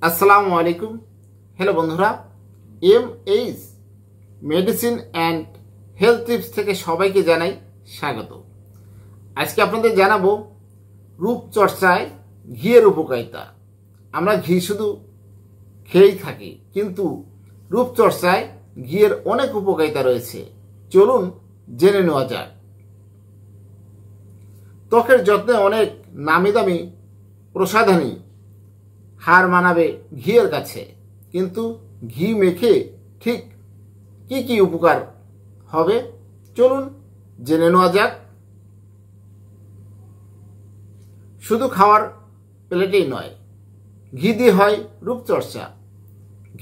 আসসালামু আলাইকুম। হ্যালো বন্ধুরা, MH medicine and health tips থেকে সবাইকে জানাই স্বাগত। আজকে আপনাদের জানাবো রূপচর্চায় ঘিয়ের উপকারিতা। আমরা ঘি শুধু খেয়েই থাকি, কিন্তু রূপচর্চায় ঘিয়ের অনেক উপকারিতা রয়েছে। চলুন জেনে নেওয়া যাক। ত্বকের যত্নে অনেক নামি দামি প্রসাধনী হার মানাবে ঘিয়ের কাছে, কিন্তু ঘি মেখে ঠিক কি কি উপকার হবে চলুন জেনে নেওয়া যাক। শুধু খাওয়ার প্লেটেই নয়, ঘি দিয়ে হয় রূপচর্চা।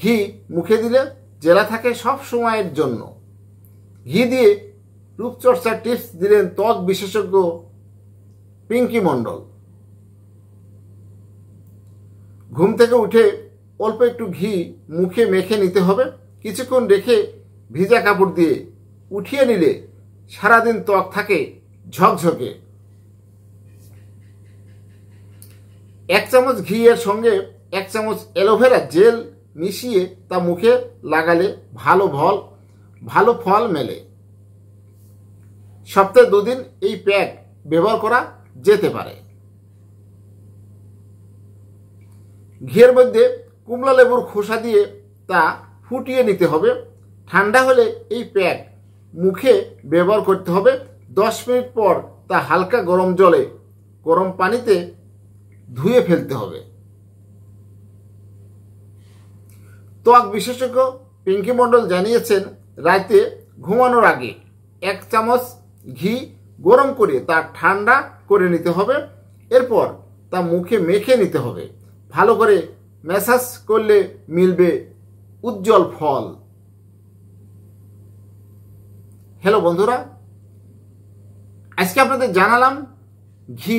ঘি মুখে দিলে জেলা থাকে সব সময়ের জন্য। ঘি দিয়ে রূপচর্চার টিপস দিলেন ত্বক বিশেষজ্ঞ পিঙ্কি মণ্ডল। ঘুম থেকে উঠে অল্প একটু ঘি মুখে মেখে নিতে হবে। কিছুক্ষণ রেখে ভিজা কাপড় দিয়ে উঠিয়ে নিলে সারাদিন ত্বক থাকে ঝকঝকে। 1 চামচ ঘি এর সঙ্গে 1 চামচ অ্যালোভেরা জেল মিশিয়ে তা মুখে লাগালে ভালো ফল মেলে। সপ্তাহে 2 দিন এই প্যাক ব্যবহার করা যেতে পারে। ঘিয়ের মধ্যে কুমড়া লেবুর খোসা দিয়ে তা ফুটিয়ে নিতে হবে। ঠান্ডা হলে এই প্যাক মুখে ব্যবহার করতে হবে। 10 মিনিট পর তা হালকা গরম পানিতে ধুয়ে ফেলতে হবে। ত্বক বিশেষজ্ঞ পিঙ্কি মণ্ডল জানিয়েছেন, রাতে ঘুমানোর আগে 1 চামচ ঘি গরম করে তা ঠান্ডা করে নিতে হবে। এরপর তা মুখে মেখে নিতে হবে। ভালো করে ম্যাসাজ করলে মিলবে উজ্জ্বল ফল। হ্যালো বন্ধুরা, আজকে আপনাদের জানালাম ঘি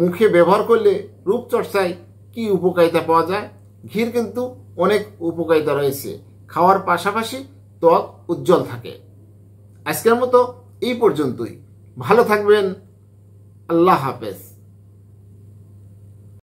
মুখে ব্যবহার করলে রূপচর্চায় কি উপকারিতা পাওয়া যায়। ঘির কিন্তু অনেক উপকারিতা রয়েছে। খাওয়ার পাশাপাশি ত্বক উজ্জ্বল থাকে। আজকের মতো এই পর্যন্তই। ভালো থাকবেন। আল্লাহ হাফেজ।